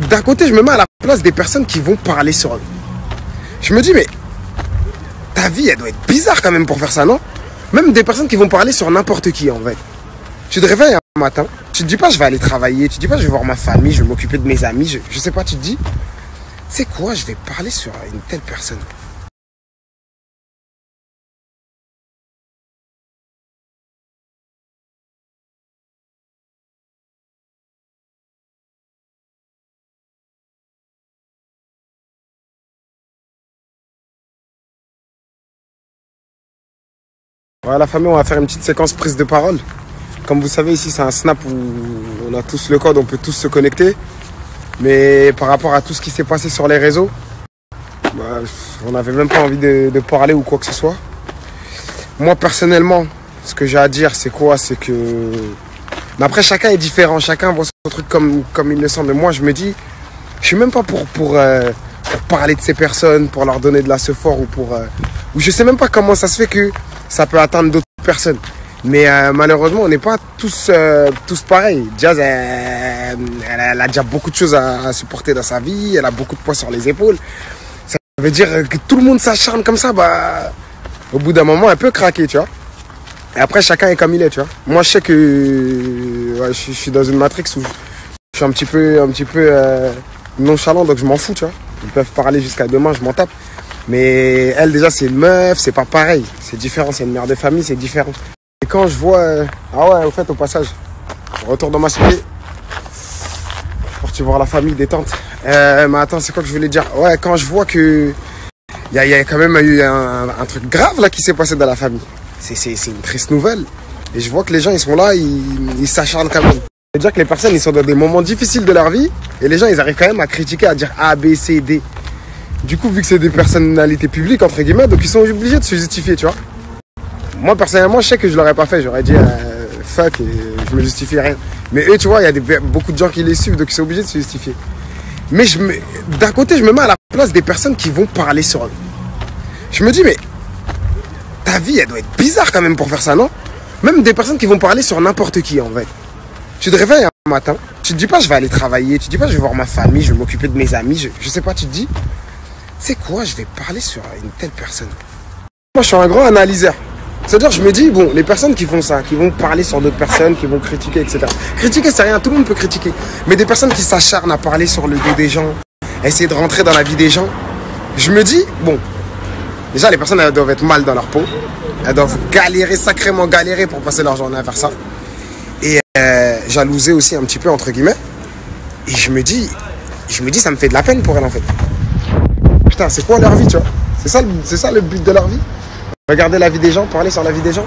D'un côté, je me mets à la place des personnes qui vont parler sur eux. Je me dis, mais ta vie, elle doit être bizarre quand même pour faire ça, non? Même des personnes qui vont parler sur n'importe qui, en fait. Tu te réveilles un matin, tu te dis pas, je vais aller travailler, tu te dis pas, je vais voir ma famille, je vais m'occuper de mes amis, je sais pas, tu te dis, c'est quoi, je vais parler sur une telle personne. Voilà, la famille, on va faire une petite séquence prise de parole. Comme vous savez, ici, c'est un snap où on a tous le code, on peut tous se connecter. Mais par rapport à tout ce qui s'est passé sur les réseaux, bah, on n'avait même pas envie de parler ou quoi que ce soit. Moi, personnellement, ce que j'ai à dire, c'est quoi? C'est que... Mais après, chacun est différent, chacun voit son truc comme il le sent. Mais moi, je me dis, je suis même pas pour parler de ces personnes, pour leur donner de la sephore ou pour... ou je sais même pas comment ça se fait que ça peut atteindre d'autres personnes. Mais malheureusement, on n'est pas tous pareils. Jazz, elle a déjà beaucoup de choses à supporter dans sa vie. Elle a beaucoup de poids sur les épaules. Ça veut dire que tout le monde s'acharne comme ça. Bah, au bout d'un moment, elle peut craquer, tu vois. Et après, chacun est comme il est, tu vois. Moi, je sais que ouais, je suis dans une matrix où je suis un petit peu nonchalant, donc je m'en fous, tu vois. Ils peuvent parler jusqu'à demain, je m'en tape. Mais elle, déjà, c'est une meuf, c'est pas pareil. C'est différent, c'est une mère de famille, c'est différent. Et quand je vois... Ah ouais, au fait, au passage, je retourne dans ma cité. Pour tu voir la famille, détente. Mais attends, c'est quoi que je voulais dire? Ouais, quand je vois que... Il y a quand même eu un truc grave là qui s'est passé dans la famille. C'est une triste nouvelle. Et je vois que les gens, ils sont là, ils s'acharnent quand même. C'est-à-dire que les personnes, ils sont dans des moments difficiles de leur vie. Et les gens, ils arrivent quand même à critiquer, à dire A, B, C, D. Du coup, vu que c'est des personnalités publiques, entre guillemets, donc ils sont obligés de se justifier, tu vois. Moi, personnellement, je sais que je l'aurais pas fait. J'aurais dit fuck et je me justifie rien. Mais eux, tu vois, il y a beaucoup de gens qui les suivent, donc ils sont obligés de se justifier. Mais d'un côté, je me mets à la place des personnes qui vont parler sur eux. Je me dis, mais ta vie, elle doit être bizarre quand même pour faire ça, non? Même des personnes qui vont parler sur n'importe qui, en fait. Tu te réveilles un matin, tu te dis pas, je vais aller travailler, tu te dis pas, je vais voir ma famille, je vais m'occuper de mes amis, je sais pas, tu te dis, c'est quoi, je vais parler sur une telle personne. Moi, je suis un grand analyseur. C'est-à-dire, je me dis, bon, les personnes qui font ça, qui vont parler sur d'autres personnes, qui vont critiquer, etc. Critiquer, c'est rien, tout le monde peut critiquer. Mais des personnes qui s'acharnent à parler sur le dos des gens, à essayer de rentrer dans la vie des gens, je me dis, bon, déjà, les personnes, elles doivent être mal dans leur peau. Elles doivent galérer, sacrément galérer pour passer leur journée à faire ça. Et jalouser aussi un petit peu, entre guillemets. Et je me dis, ça me fait de la peine pour elles, en fait. Putain, c'est quoi leur vie, tu vois? C'est ça le but de leur vie? Regarder la vie des gens, parler sur la vie des gens.